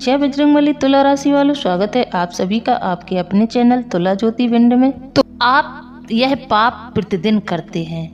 जय बजरंगबली तुला राशि वालों, स्वागत है आप सभी का आपके अपने चैनल तुला ज्योति विंड में। तो आप यह पाप प्रतिदिन करते हैं,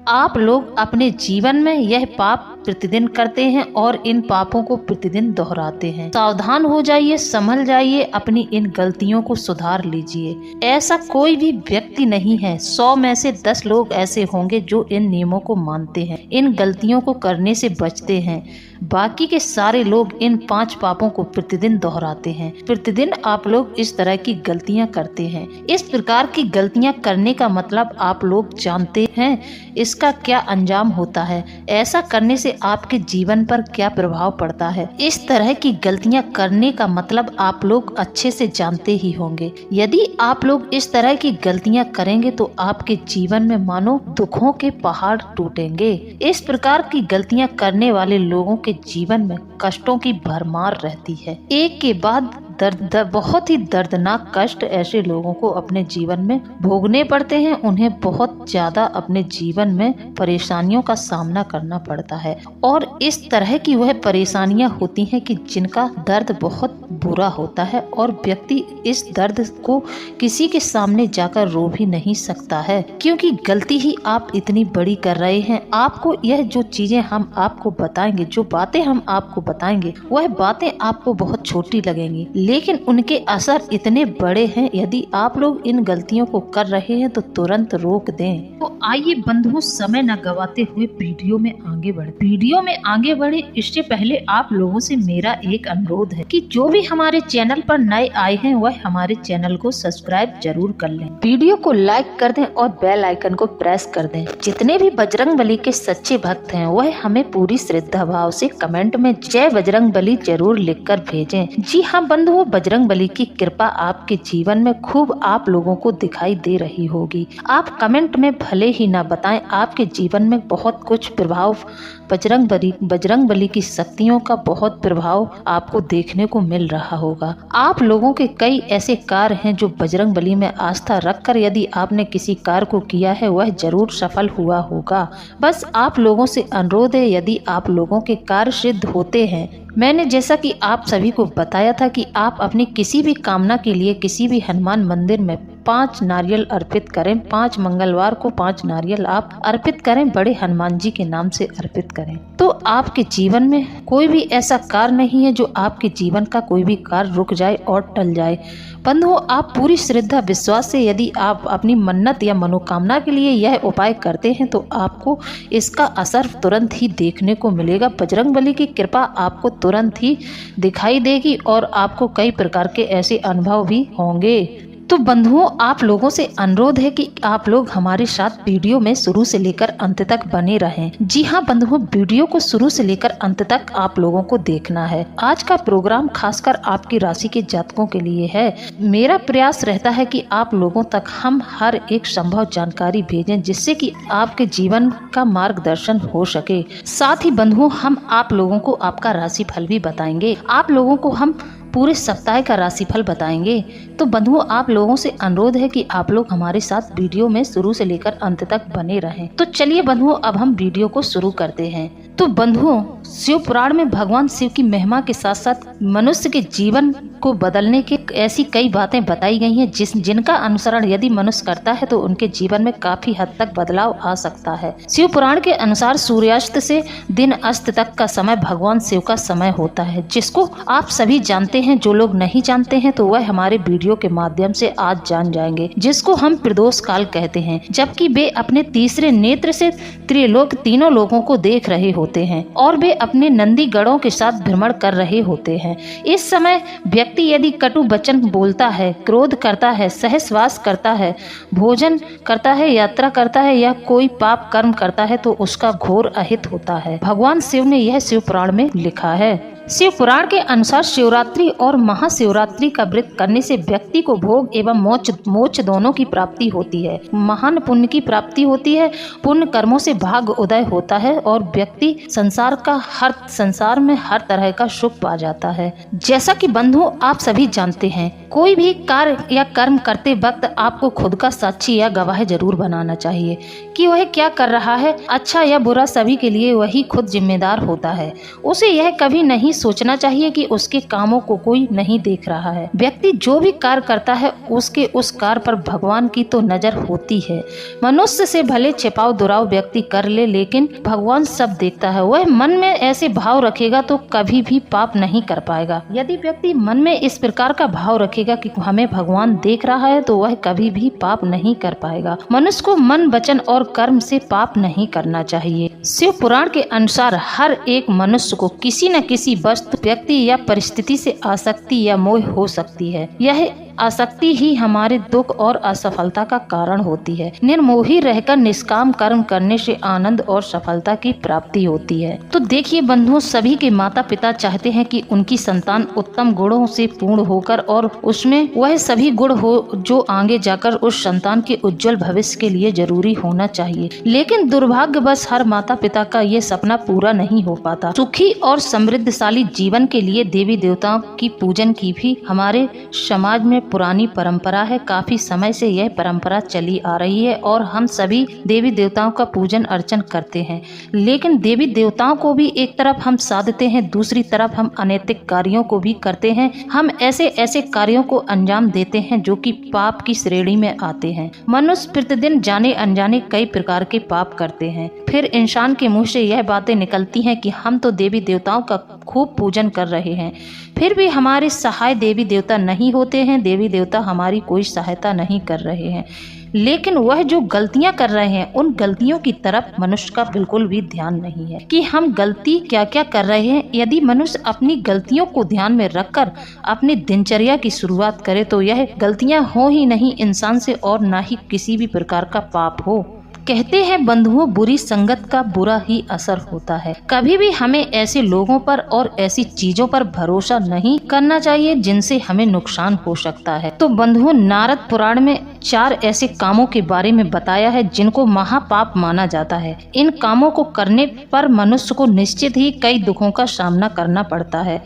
आप लोग अपने जीवन में यह पाप प्रतिदिन करते हैं और इन पापों को प्रतिदिन दोहराते हैं। सावधान हो जाइए, संभल जाइए, अपनी इन गलतियों को सुधार लीजिए। ऐसा कोई भी व्यक्ति नहीं है, 100 में से 10 लोग ऐसे होंगे जो इन नियमों को मानते हैं, इन गलतियों को करने से बचते हैं। बाकी के सारे लोग इन 5 पापों को प्रतिदिन दोहराते हैं। प्रतिदिन आप लोग इस तरह की गलतियां करते हैं। इस प्रकार की गलतियां करने का मतलब आप लोग जानते हैं इसका क्या अंजाम होता है, ऐसा करने से आपके जीवन पर क्या प्रभाव पड़ता है। इस तरह की गलतियां करने का मतलब आप लोग अच्छे से जानते ही होंगे। यदि आप लोग इस तरह की गलतियां करेंगे तो आपके जीवन में मानो दुखों के पहाड़ टूटेंगे। इस प्रकार की गलतियां करने वाले लोगों के जीवन में कष्टों की भरमार रहती है। एक के बाद बहुत ही दर्दनाक कष्ट ऐसे लोगों को अपने जीवन में भोगने पड़ते हैं। उन्हें बहुत ज्यादा अपने जीवन में परेशानियों का सामना करना पड़ता है और इस तरह की वह परेशानियां होती हैं कि जिनका दर्द बहुत बुरा होता है और व्यक्ति इस दर्द को किसी के सामने जाकर रो भी नहीं सकता है, क्योंकि गलती ही आप इतनी बड़ी कर रहे हैं। आपको यह जो चीजें हम आपको बताएंगे, जो बातें हम आपको बताएंगे, वह बातें आपको बहुत छोटी लगेंगी, लेकिन उनके असर इतने बड़े हैं। यदि आप लोग इन गलतियों को कर रहे हैं तो तुरंत रोक दें। तो आइए बंधुओं, समय न गवाते हुए वीडियो में आगे बढ़े। इससे पहले आप लोगों से मेरा एक अनुरोध है कि जो भी हमारे चैनल पर नए आए हैं वह हमारे चैनल को सब्सक्राइब जरूर कर लें, वीडियो को लाइक कर दें और बेल आइकन को प्रेस कर दें। जितने भी बजरंगबली के सच्चे भक्त हैं वह हमें पूरी श्रद्धा भाव से कमेंट में जय बजरंगबली जरूर लिखकर भेजें। जी हाँ बंधुओं, बजरंगबली की कृपा आपके जीवन में खूब आप लोगों को दिखाई दे रही होगी। आप कमेंट में भले ही ना बताएं, आपके जीवन में बहुत कुछ प्रभाव बजरंगबली की शक्तियों का बहुत प्रभाव आपको देखने को मिल रहा होगा। आप लोगों के कई ऐसे कार्य हैं जो बजरंगबली में आस्था रखकर यदि आपने किसी कार्य को किया है वह जरूर सफल हुआ होगा। बस आप लोगों से अनुरोध है, यदि आप लोगों के कार्य सिद्ध होते हैं, मैंने जैसा कि आप सभी को बताया था कि आप अपनी किसी भी कामना के लिए किसी भी हनुमान मंदिर में 5 नारियल अर्पित करें। 5 मंगलवार को 5 नारियल आप अर्पित करें, बड़े हनुमान जी के नाम से अर्पित करें। तो आपके जीवन में कोई भी ऐसा कार्य नहीं है जो आपके जीवन का कोई भी कार्य रुक जाए और टल जाए। बंधुओं, आप पूरी श्रद्धा विश्वास से यदि आप अपनी मन्नत या मनोकामना के लिए यह उपाय करते हैं तो आपको इसका असर तुरंत ही देखने को मिलेगा। बजरंगबली की कृपा आपको तुरंत ही दिखाई देगी और आपको कई प्रकार के ऐसे अनुभव भी होंगे। तो बंधुओं, आप लोगों से अनुरोध है कि आप लोग हमारे साथ वीडियो में शुरू से लेकर अंत तक बने रहें। जी हाँ बंधुओं, वीडियो को शुरू से लेकर अंत तक आप लोगों को देखना है। आज का प्रोग्राम खासकर आपकी राशि के जातकों के लिए है। मेरा प्रयास रहता है कि आप लोगों तक हम हर एक संभव जानकारी भेजें जिससे कि आपके जीवन का मार्गदर्शन हो सके। साथ ही बंधुओं, हम आप लोगों को आपका राशिफल भी बताएंगे। आप लोगों को हम पूरे सप्ताह का राशिफल बताएंगे। तो बंधुओं, आप लोगों से अनुरोध है कि आप लोग हमारे साथ वीडियो में शुरू से लेकर अंत तक बने रहें। तो चलिए बंधुओं, अब हम वीडियो को शुरू करते हैं। तो बंधुओं, शिव पुराण में भगवान शिव की महिमा के साथ साथ मनुष्य के जीवन को बदलने की ऐसी कई बातें बताई गई हैं जिनका अनुसरण यदि मनुष्य करता है तो उनके जीवन में काफी हद तक बदलाव आ सकता है। शिव पुराण के अनुसार सूर्यास्त से दिन अस्त तक का समय भगवान शिव का समय होता है, जिसको आप सभी जानते हैं। जो लोग नहीं जानते हैं तो वह हमारे वीडियो के माध्यम से आज जान जाएंगे, जिसको हम प्रदोष काल कहते हैं, जबकि वे अपने तीसरे नेत्र से त्रिलोक तीनों लोगों को देख रहे होते हैं और वे अपने नंदी गणों के साथ भ्रमण कर रहे होते हैं। इस समय व्यक्ति यदि कटु वचन बोलता है, क्रोध करता है, सहस्वास करता है, भोजन करता है, यात्रा करता है या कोई पाप कर्म करता है तो उसका घोर अहित होता है। भगवान शिव ने यह शिव पुराण में लिखा है। शिव पुराण के अनुसार शिवरात्रि और महाशिवरात्रि का व्रत करने से व्यक्ति को भोग एवं मोक्ष दोनों की प्राप्ति होती है। महान पुण्य की प्राप्ति होती है। पुण्य कर्मों से भाग्य उदय होता है और व्यक्ति संसार में हर तरह का सुख पा जाता है। जैसा कि बंधु आप सभी जानते हैं कोई भी कार्य या कर्म करते वक्त आपको खुद का साक्षी या गवाह जरूर बनाना चाहिए कि वह क्या कर रहा है, अच्छा या बुरा सभी के लिए वही खुद जिम्मेदार होता है। उसे यह कभी नहीं सोचना चाहिए कि उसके कामों को कोई नहीं देख रहा है। व्यक्ति जो भी कार्य करता है उसके उस कार्य पर भगवान की तो नजर होती है। मनुष्य से भले छिपाव दुराव व्यक्ति कर ले, लेकिन भगवान सब देखता है। वह मन में ऐसे भाव रखेगा तो कभी भी पाप नहीं कर पाएगा। यदि व्यक्ति मन में इस प्रकार का भाव रखेगा कि हमें भगवान देख रहा है तो वह कभी भी पाप नहीं कर पाएगा। मनुष्य को मन, वचन और कर्म से पाप नहीं करना चाहिए। शिव पुराण के अनुसार हर एक मनुष्य को किसी न किसी वस्तु, व्यक्ति या परिस्थिति से आसक्ति या मोह हो सकती है। यह आसक्ति ही हमारे दुख और असफलता का कारण होती है। निर्मोही रहकर निष्काम कर्म करने से आनंद और सफलता की प्राप्ति होती है। तो देखिए बंधुओं, सभी के माता पिता चाहते हैं कि उनकी संतान उत्तम गुणों से पूर्ण होकर और उसमें वह सभी गुण हो जो आगे जाकर उस संतान के उज्जवल भविष्य के लिए जरूरी होना चाहिए। लेकिन दुर्भाग्यवश हर माता पिता का ये सपना पूरा नहीं हो पाता। सुखी और समृद्धशाली जीवन के लिए देवी देवताओं की पूजन की भी हमारे समाज में पुरानी परंपरा है। काफी समय से यह परंपरा चली आ रही है और हम सभी देवी देवताओं का पूजन अर्चन करते हैं। लेकिन देवी देवताओं को भी एक तरफ हम साधते हैं, दूसरी तरफ हम अनैतिक कार्यों को भी करते हैं। हम ऐसे कार्यों को अंजाम देते हैं जो कि पाप की श्रेणी में आते हैं। मनुष्य प्रतिदिन जाने अनजाने कई प्रकार के पाप करते हैं। फिर इंसान के मुंह से यह बातें निकलती हैं कि हम तो देवी देवताओं का खूब पूजन कर रहे हैं, फिर भी हमारे सहाय देवी देवता नहीं होते हैं। देवी देवता हमारी कोई सहायता नहीं कर रहे हैं। लेकिन वह जो गलतियां कर रहे हैं उन गलतियों की तरफ मनुष्य का बिल्कुल भी ध्यान नहीं है कि हम गलती क्या क्या कर रहे हैं। यदि मनुष्य अपनी गलतियों को ध्यान में रखकर अपनी दिनचर्या की शुरुआत करे तो यह गलतियां हो ही नहीं इंसान से और ना ही किसी भी प्रकार का पाप हो। कहते हैं बंधुओं, बुरी संगत का बुरा ही असर होता है। कभी भी हमें ऐसे लोगों पर और ऐसी चीजों पर भरोसा नहीं करना चाहिए जिनसे हमें नुकसान हो सकता है। तो बंधुओं, नारद पुराण में 4 ऐसे कामों के बारे में बताया है जिनको महापाप माना जाता है। इन कामों को करने पर मनुष्य को निश्चित ही कई दुखों का सामना करना पड़ता है।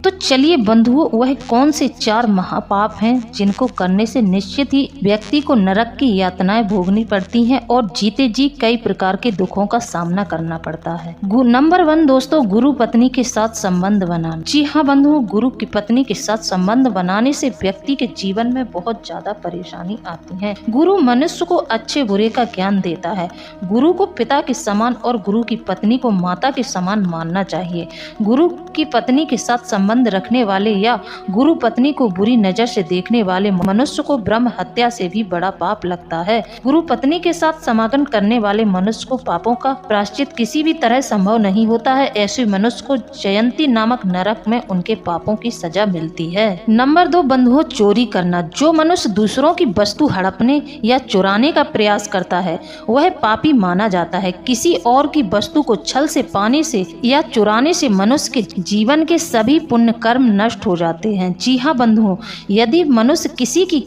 तो चलिए बंधुओं, वह कौन से 4 महापाप हैं जिनको करने से निश्चित ही व्यक्ति को नरक की यातनाएं भोगनी पड़ती हैं और जीते जी कई प्रकार के दुखों का सामना करना पड़ता है। नंबर 1 दोस्तों, गुरु पत्नी के साथ संबंध बनाना। जी हाँ बंधुओं, गुरु की पत्नी के साथ संबंध बनाने से व्यक्ति के जीवन में बहुत ज्यादा परेशानी आती है। गुरु मनुष्य को अच्छे बुरे का ज्ञान देता है। गुरु को पिता के समान और गुरु की पत्नी को माता के समान मानना चाहिए। गुरु की पत्नी के साथ संबंध रखने वाले या गुरु पत्नी को बुरी नजर से देखने वाले मनुष्य को ब्रह्म हत्या से भी बड़ा पाप लगता है। गुरु पत्नी के साथ समागम करने वाले मनुष्य को पापों का प्रायश्चित किसी भी तरह संभव नहीं होता है। ऐसे मनुष्य को जयंती नामक नरक में उनके पापों की सजा मिलती है। नंबर 2 बंधुओं, चोरी करना। जो मनुष्य दूसरों की वस्तु हड़पने या चुराने का प्रयास करता है वह पापी माना जाता है। किसी और की वस्तु को छल से, पाने से या चुराने से मनुष्य के जीवन के सभी पुण्य कर्म नष्ट हो जाते हैं। जी हाँ बंधुओं, यदि मनुष्य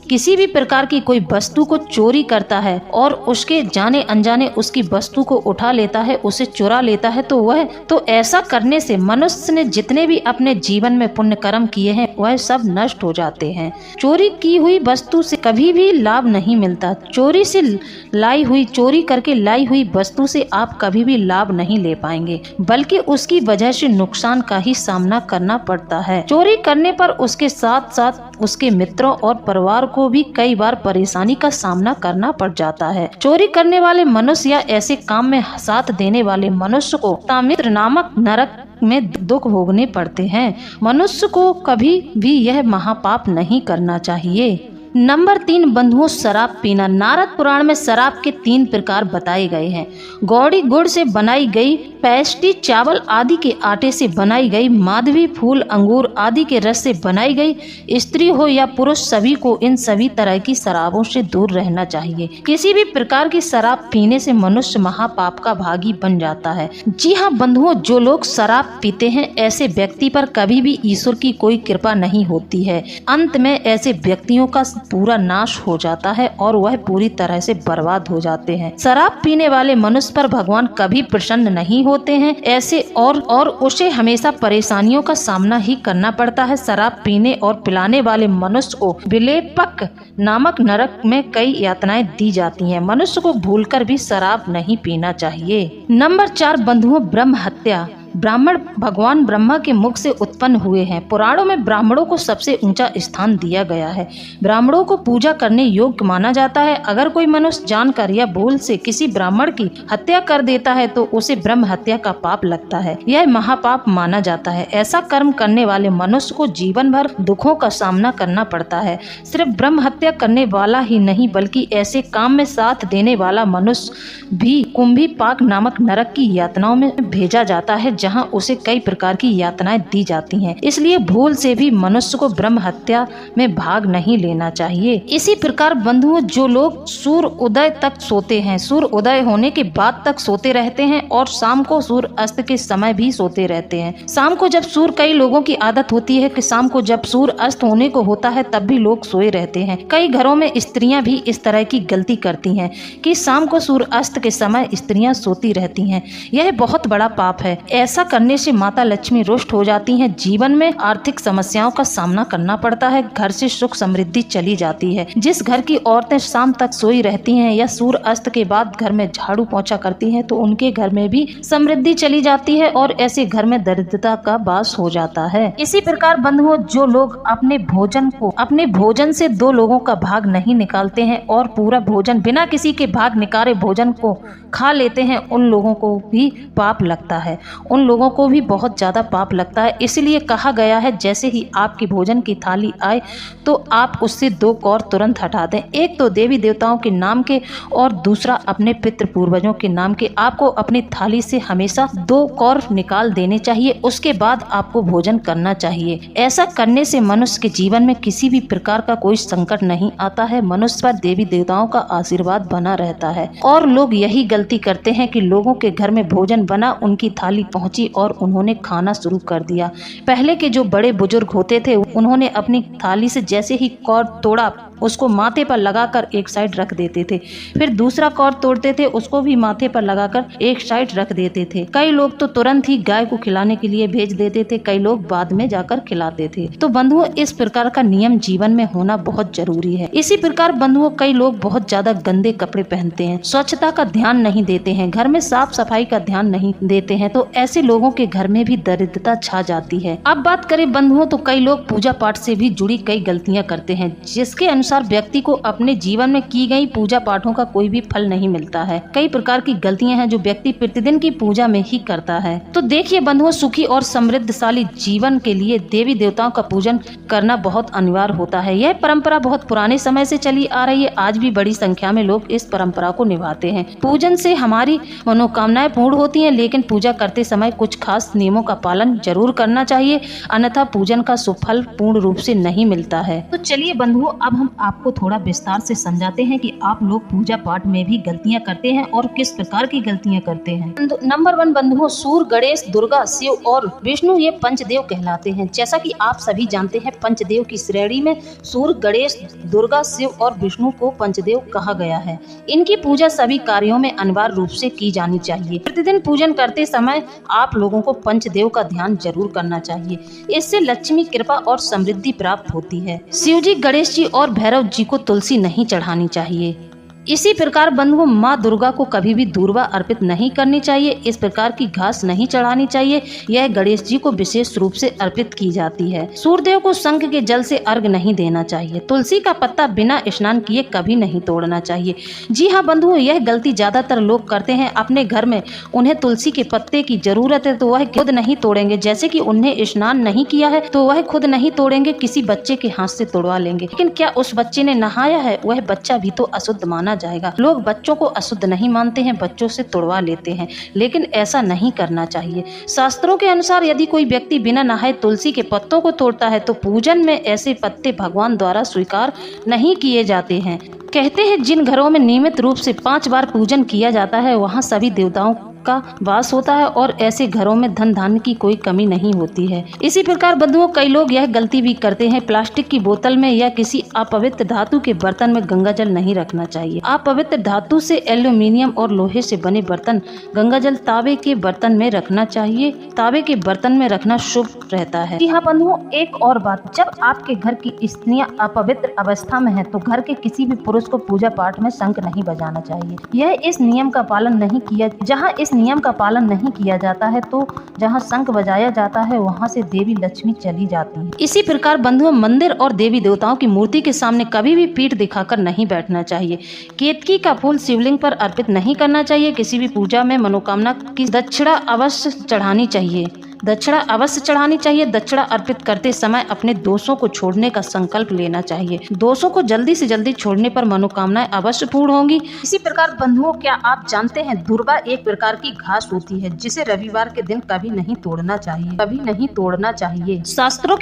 किसी भी प्रकार की कोई वस्तु को चोरी करता है और उसके जाने अनजाने उसकी वस्तु को उठा लेता है, उसे चुरा लेता है, तो ऐसा करने से मनुष्य ने जितने भी अपने जीवन में पुण्य कर्म किए हैं वह सब नष्ट हो जाते हैं। चोरी की हुई वस्तु से कभी भी लाभ नहीं मिलता। चोरी करके लाई हुई वस्तु से आप कभी भी लाभ नहीं ले पाएंगे, बल्कि उसकी वजह से नुकसान का ही सामना करना पड़ता है। चोरी करने पर उसके साथ साथ उसके मित्रों और परिवार को भी कई बार परेशानी का सामना करना पड़ जाता है। चोरी करने वाले मनुष्य या ऐसे काम में साथ देने वाले मनुष्य को तामित्र नामक नरक में दुख भोगने पड़ते हैं। मनुष्य को कभी भी यह महापाप नहीं करना चाहिए। नंबर 3 बंधुओं, शराब पीना। नारद पुराण में शराब के 3 प्रकार बताए गए हैं। गौड़ी गुड़ से बनाई गई, पैष्टी चावल आदि के आटे से बनाई गई, माधवी फूल अंगूर आदि के रस से बनाई गई। स्त्री हो या पुरुष सभी को इन सभी तरह की शराबों से दूर रहना चाहिए। किसी भी प्रकार की शराब पीने से मनुष्य महापाप का भागी बन जाता है। जी हाँ बंधुओं, जो लोग शराब पीते हैं ऐसे व्यक्ति पर कभी भी ईश्वर की कोई कृपा नहीं होती है। अंत में ऐसे व्यक्तियों का पूरा नाश हो जाता है और वह पूरी तरह से बर्बाद हो जाते हैं। शराब पीने वाले मनुष्य पर भगवान कभी प्रसन्न नहीं होते हैं ऐसे और उसे हमेशा परेशानियों का सामना ही करना पड़ता है। शराब पीने और पिलाने वाले मनुष्य को विलेपक नामक नरक में कई यातनाएं दी जाती हैं। मनुष्य को भूलकर भी शराब नहीं पीना चाहिए। नंबर 4 बंधुओं, ब्रह्म हत्या। ब्राह्मण भगवान ब्रह्मा के मुख से उत्पन्न हुए हैं। पुराणों में ब्राह्मणों को सबसे ऊंचा स्थान दिया गया है। ब्राह्मणों को पूजा करने योग्य माना जाता है। अगर कोई मनुष्य जानकर या भूल से किसी ब्राह्मण की हत्या कर देता है तो उसे ब्रह्म हत्या का पाप लगता है। यह महापाप माना जाता है। ऐसा कर्म करने वाले मनुष्य को जीवन भर दुखों का सामना करना पड़ता है। सिर्फ ब्रह्म हत्या करने वाला ही नहीं बल्कि ऐसे काम में साथ देने वाला मनुष्य भी कुंभी पाक नामक नरक की यातनाओं में भेजा जाता है, जहां उसे कई प्रकार की यातनाएं दी जाती हैं। इसलिए भूल से भी मनुष्य को ब्रह्म हत्या में भाग नहीं लेना चाहिए। इसी प्रकार बंधुओं, जो लोग सूर्य उदय तक सोते हैं, सूर्य उदय होने के बाद तक सोते रहते हैं और शाम को सूर्य अस्त के समय भी सोते रहते हैं। शाम को जब सूर्य, कई लोगों की आदत होती है कि शाम को जब सूर्य अस्त होने को होता है तब भी लोग सोए रहते हैं। कई घरों में स्त्रियां भी इस तरह की गलती करती हैं कि शाम को सूर्य अस्त के समय स्त्रियां सोती रहती हैं। यह बहुत बड़ा पाप है। ऐसा करने से माता लक्ष्मी रुष्ट हो जाती हैं। जीवन में आर्थिक समस्याओं का सामना करना पड़ता है। घर से सुख समृद्धि चली जाती है। जिस घर की औरतें शाम तक सोई रहती हैं या सूर्य अस्त के बाद घर में झाड़ू पोंछा करती हैं तो उनके घर में भी समृद्धि चली जाती है और ऐसे घर में दरिद्रता का वास हो जाता है। इसी प्रकार बंधुओं, जो लोग अपने भोजन से 2 लोगों का भाग नहीं निकालते हैं और पूरा भोजन बिना किसी के भाग निकाले भोजन को खा लेते हैं, उन लोगों को भी पाप लगता है। उन लोगों को भी बहुत ज्यादा पाप लगता है। इसलिए कहा गया है, जैसे ही आपकी भोजन की थाली आए तो आप उससे 2 कौर तुरंत हटा दें। एक तो देवी देवताओं के नाम के और दूसरा अपने पितृ पूर्वजों के नाम के। आपको अपनी थाली से हमेशा 2 कौर निकाल देने चाहिए। उसके बाद आपको भोजन करना चाहिए। ऐसा करने से मनुष्य के जीवन में किसी भी प्रकार का कोई संकट नहीं आता है। मनुष्य पर देवी देवताओं का आशीर्वाद बना रहता है। और लोग यही गलती करते हैं कि लोगों के घर में भोजन बना, उनकी थाली पहुंची और उन्होंने खाना शुरू कर दिया। पहले के जो बड़े बुजुर्ग होते थे, उन्होंने अपनी थाली से जैसे ही कौर तोड़ा उसको माथे पर लगाकर एक साइड रख देते थे। फिर दूसरा कौर तोड़ते थे, उसको भी माथे पर लगाकर एक साइड रख देते थे। कई लोग तो तुरंत ही गाय को खिलाने के लिए भेज देते थे, कई लोग बाद में जाकर खिलाते थे। तो बंधुओं, इस प्रकार का नियम जीवन में होना बहुत जरूरी है। इसी प्रकार बंधुओं, कई लोग बहुत ज्यादा गंदे कपड़े पहनते हैं, स्वच्छता का ध्यान नहीं देते हैं, घर में साफ सफाई का ध्यान नहीं देते हैं, तो ऐसे लोगों के घर में भी दरिद्रता छा जाती है। अब बात करें बंधुओं, तो कई लोग पूजा पाठ से भी जुड़ी कई गलतियां करते हैं, जिसके अनुसार व्यक्ति को अपने जीवन में की गई पूजा पाठों का कोई भी फल नहीं मिलता है। कई प्रकार की गलतियां हैं जो व्यक्ति प्रतिदिन की पूजा में ही करता है। तो देखिए बंधुओं, सुखी और समृद्धशाली जीवन के लिए देवी देवताओं का पूजन करना बहुत अनिवार्य होता है। यह परंपरा बहुत पुराने समय से चली आ रही है। आज भी बड़ी संख्या में लोग इस परंपरा को निभाते हैं। पूजन से हमारी मनोकामनाएं पूर्ण होती हैं, लेकिन पूजा करते समय कुछ खास नियमों का पालन जरूर करना चाहिए, अन्यथा पूजन का सुफल पूर्ण रूप से नहीं मिलता है। तो चलिए बंधुओं, अब हम आपको थोड़ा विस्तार से समझाते हैं कि आप लोग पूजा पाठ में भी गलतियां करते हैं और किस प्रकार की गलतियां करते हैं। नंबर 1 बंधुओं, सूर्य, गणेश, दुर्गा, शिव और विष्णु ये पंचदेव कहलाते हैं। जैसा कि आप सभी जानते हैं, पंचदेव की श्रेणी में सूर्य, गणेश, दुर्गा, शिव और विष्णु को पंचदेव कहा गया है। इनकी पूजा सभी कार्यों में अनिवार्य रूप से की जानी चाहिए। प्रतिदिन पूजन करते समय आप लोगों को पंचदेव का ध्यान जरूर करना चाहिए। इससे लक्ष्मी कृपा और समृद्धि प्राप्त होती है। शिव जी, गणेश जी और भैरव जी को तुलसी नहीं चढ़ानी चाहिए। इसी प्रकार बंधुओं, माँ दुर्गा को कभी भी दूर्वा अर्पित नहीं करनी चाहिए। इस प्रकार की घास नहीं चढ़ानी चाहिए। यह गणेश जी को विशेष रूप से अर्पित की जाती है। सूर्यदेव को शंख के जल से अर्घ नहीं देना चाहिए। तुलसी का पत्ता बिना स्नान किए कभी नहीं तोड़ना चाहिए। जी हाँ बंधुओं, यह गलती ज्यादातर लोग करते हैं। अपने घर में उन्हें तुलसी के पत्ते की जरूरत है तो वह खुद नहीं तोड़ेंगे। जैसे कि उन्हें स्नान नहीं किया है तो वह खुद नहीं तोड़ेंगे, किसी बच्चे के हाथ से तोड़वा लेंगे। लेकिन क्या उस बच्चे ने नहाया है? वह बच्चा भी तो अशुद्ध माना जाएगा। लोग बच्चों को अशुद्ध नहीं मानते हैं, बच्चों से तोड़वा लेते हैं, लेकिन ऐसा नहीं करना चाहिए। शास्त्रों के अनुसार यदि कोई व्यक्ति बिना नहाए तुलसी के पत्तों को तोड़ता है तो पूजन में ऐसे पत्ते भगवान द्वारा स्वीकार नहीं किए जाते हैं। कहते हैं जिन घरों में नियमित रूप से 5 बार पूजन किया जाता है वहाँ सभी देवताओं का वास होता है और ऐसे घरों में धन धान्य की कोई कमी नहीं होती है। इसी प्रकार बंधुओं कई लोग यह गलती भी करते हैं, प्लास्टिक की बोतल में या किसी अपवित्र धातु के बर्तन में गंगा जल नहीं रखना चाहिए। अपवित्र धातु से एल्यूमिनियम और लोहे से बने बर्तन गंगा जल तांबे के बर्तन में रखना चाहिए। तांबे के बर्तन में रखना शुभ रहता है। जी हाँ बंधुओं, एक और बात, जब आपके घर की स्त्रियां अपवित्र अवस्था में है तो घर के किसी भी पुरुष को पूजा पाठ में शंख नहीं बजाना चाहिए। यह इस नियम का पालन नहीं किया, जहाँ इस नियम का पालन नहीं किया जाता है तो जहाँ शंख बजाया जाता है वहाँ से देवी लक्ष्मी चली जाती है। इसी प्रकार बंधुओं मंदिर और देवी देवताओं की मूर्ति के सामने कभी भी पीठ दिखाकर नहीं बैठना चाहिए। केतकी का फूल शिवलिंग पर अर्पित नहीं करना चाहिए। किसी भी पूजा में मनोकामना की दक्षिणा अवश्य चढ़ानी चाहिए। दक्षिणा अर्पित करते समय अपने दोषों को छोड़ने का संकल्प लेना चाहिए। दोषों को जल्दी से जल्दी छोड़ने पर मनोकामनाएं अवश्य पूर्ण होंगी। इसी प्रकार बंधुओं, क्या आप जानते हैं दुर्वा एक प्रकार की घास होती है जिसे रविवार के दिन कभी नहीं तोड़ना चाहिए। शास्त्रों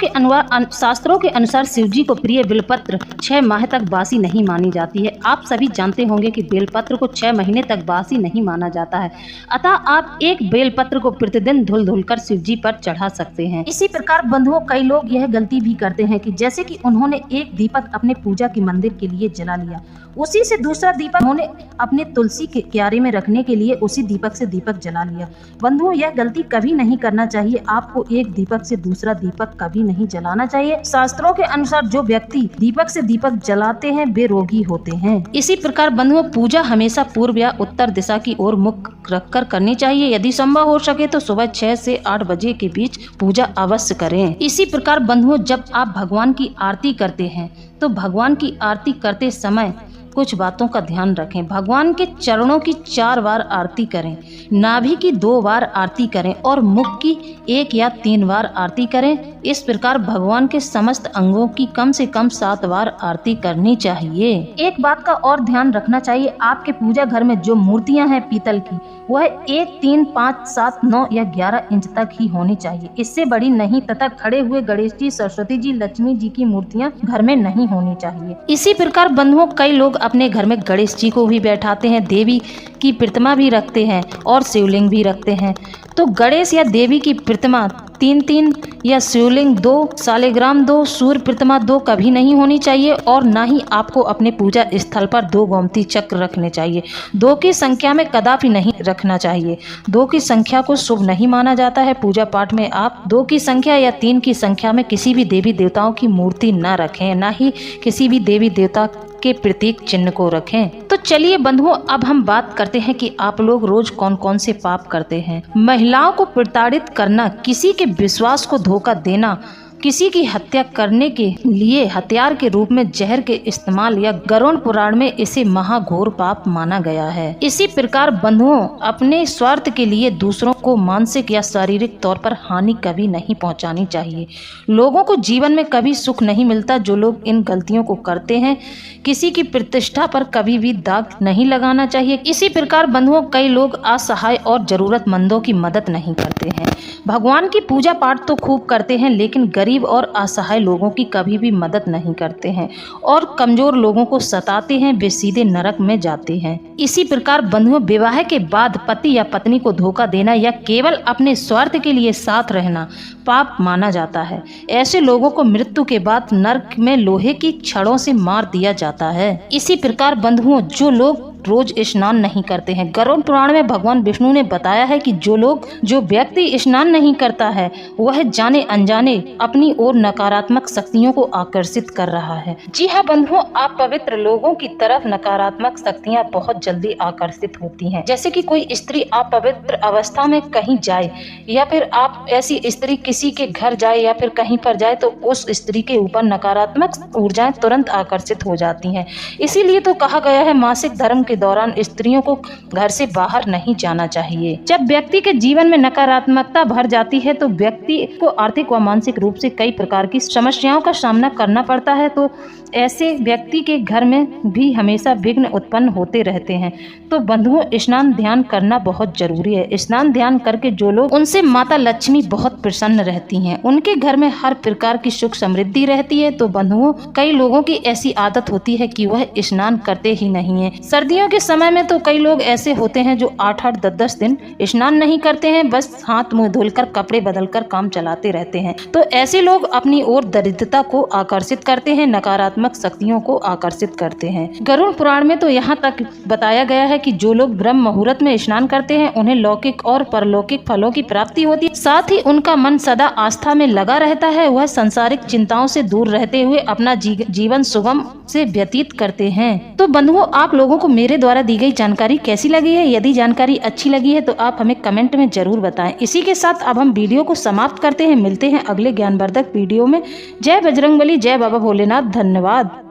के अनुसार शिव जी को प्रिय बेलपत्र 6 माह तक बासी नहीं मानी जाती है। आप सभी जानते होंगे कि बेलपत्र को 6 महीने तक बासी नहीं माना जाता है, अतः आप एक बेलपत्र को प्रतिदिन धुल कर शिव जी पर चढ़ा सकते हैं। इसी प्रकार बंधुओं कई लोग यह गलती भी करते हैं कि जैसे कि उन्होंने एक दीपक अपने पूजा के मंदिर के लिए जला लिया, उसी से दूसरा दीपक उन्होंने अपने तुलसी के क्यारे में रखने के लिए उसी दीपक से दीपक जला लिया। बंधुओं यह गलती कभी नहीं करना चाहिए। आपको एक दीपक से दूसरा दीपक कभी नहीं जलाना चाहिए। शास्त्रों के अनुसार जो व्यक्ति दीपक से दीपक जलाते हैं वे रोगी होते हैं। इसी प्रकार बंधुओं पूजा हमेशा पूर्व या उत्तर दिशा की ओर मुख रखकर करनी चाहिए। यदि संभव हो सके तो सुबह 6 से 8 बजे के बीच पूजा अवश्य करें। इसी प्रकार बंधुओं जब आप भगवान की आरती करते हैं तो भगवान की आरती करते समय कुछ बातों का ध्यान रखें। भगवान के चरणों की 4 बार आरती करें, नाभि की 2 बार आरती करें और मुख की 1 या 3 बार आरती करें। इस प्रकार भगवान के समस्त अंगों की कम से कम 7 बार आरती करनी चाहिए। एक बात का और ध्यान रखना चाहिए, आपके पूजा घर में जो मूर्तियां हैं पीतल की, वह 1, 3, 5, 7, 9 या 11 इंच तक ही होनी चाहिए, इससे बड़ी नहीं, तथा खड़े हुए गणेश जी, सरस्वती जी, लक्ष्मी जी की मूर्तियां घर में नहीं होनी चाहिए। इसी प्रकार बंधुओं कई लोग अपने घर में गणेश जी को भी बैठाते हैं, देवी की प्रतिमा भी रखते हैं और शिवलिंग भी रखते हैं। तो गणेश या देवी की प्रतिमा 3-3 या शिवलिंग 2, शालिग्राम 2, सूर्य प्रतिमा 2 कभी नहीं होनी चाहिए और ना ही आपको अपने पूजा स्थल पर 2 गोमती चक्र रखने चाहिए। 2 की संख्या में कदापि नहीं रखना चाहिए। 2 की संख्या को शुभ नहीं माना जाता है। पूजा पाठ में आप 2 की संख्या या 3 की संख्या में किसी भी देवी देवताओं की मूर्ति न रखें, ना ही किसी भी देवी देवता के प्रतीक चिन्ह को रखें। तो चलिए बंधुओं अब हम बात करते हैं कि आप लोग रोज कौन कौन से पाप करते हैं। महिलाओं को प्रताड़ित करना, किसी के विश्वास को धोखा देना, किसी की हत्या करने के लिए हथियार के रूप में जहर के इस्तेमाल या गरुड़ पुराण में इसे महाघोर पाप माना गया है। इसी प्रकार बंधुओं अपने स्वार्थ के लिए दूसरों को मानसिक या शारीरिक तौर पर हानि कभी नहीं पहुंचानी चाहिए। लोगों को जीवन में कभी सुख नहीं मिलता। जो लोग इन गलतियों को करते हैं किसी की प्रतिष्ठा पर कभी भी दाग नहीं लगाना चाहिए। इसी प्रकार बंधुओं कई लोग असहाय और जरूरतमंदों की मदद नहीं करते हैं। भगवान की पूजा पाठ तो खूब करते हैं लेकिन गरीब और असहाय लोगों की कभी भी मदद नहीं करते हैं और कमजोर लोगों को सताते हैं, वे सीधे नरक में जाते हैं। इसी प्रकार बंधुओं विवाह के बाद पति या पत्नी को धोखा देना या केवल अपने स्वार्थ के लिए साथ रहना पाप माना जाता है। ऐसे लोगों को मृत्यु के बाद नरक में लोहे की छड़ों से मार दिया जाता है। इसी प्रकार बंधुओं जो लोग रोज स्नान नहीं करते हैं, गरुड़ पुराण में भगवान विष्णु ने बताया है कि जो व्यक्ति स्नान नहीं करता है वह जाने अनजाने अपनी ओर नकारात्मक शक्तियों को आकर्षित कर रहा है। जी हाँ बंधुओं, आप पवित्र लोगों की तरफ नकारात्मक शक्तियाँ बहुत जल्दी आकर्षित होती हैं। जैसे कि कोई स्त्री अपवित्र अवस्था में कहीं जाए या फिर आप ऐसी स्त्री किसी के घर जाए या फिर कहीं पर जाए तो उस स्त्री के ऊपर नकारात्मक ऊर्जाएं तुरंत आकर्षित हो जाती हैं। इसीलिए तो कहा गया है मासिक धर्म के दौरान स्त्रियों को घर से बाहर नहीं जाना चाहिए। जब व्यक्ति के जीवन में नकारात्मकता भर जाती है तो व्यक्ति को आर्थिक व मानसिक रूप से कई प्रकार की समस्याओं का सामना करना पड़ता है। तो ऐसे व्यक्ति के घर में भी हमेशा विघ्न उत्पन्न होते रहते हैं। तो बंधुओं, स्नान ध्यान करना बहुत जरूरी है। स्नान ध्यान करके जो लोग, उनसे माता लक्ष्मी बहुत प्रसन्न रहती हैं, उनके घर में हर प्रकार की सुख समृद्धि रहती है। तो बंधुओं, कई लोगों की ऐसी आदत होती है कि वह स्नान करते ही नहीं है। सर्दियों के समय में तो कई लोग ऐसे होते हैं जो 8-8 10-10 दिन स्नान नहीं करते हैं, बस हाथ मुंह धुलकर कपड़े बदलकर काम चलाते रहते हैं। तो ऐसे लोग अपनी ओर दरिद्रता को आकर्षित करते हैं, नकारात्मक शक्तियों को आकर्षित करते हैं। गरुड़ पुराण में तो यहाँ तक बताया गया है कि जो लोग ब्रह्म मुहूर्त में स्नान करते हैं उन्हें लौकिक और परलौकिक फलों की प्राप्ति होती है। साथ ही उनका मन सदा आस्था में लगा रहता है, वह सांसारिक चिंताओं से दूर रहते हुए अपना जीवन सुगम से व्यतीत करते हैं। तो बंधुओं, आप लोगों को मेरे द्वारा दी गई जानकारी कैसी लगी है? यदि जानकारी अच्छी लगी है तो आप हमें कमेंट में जरूर बताएं। इसी के साथ अब हम वीडियो को समाप्त करते हैं। मिलते हैं अगले ज्ञानवर्धक वीडियो में। जय बजरंगबली, जय बाबा भोलेनाथ। धन्यवाद।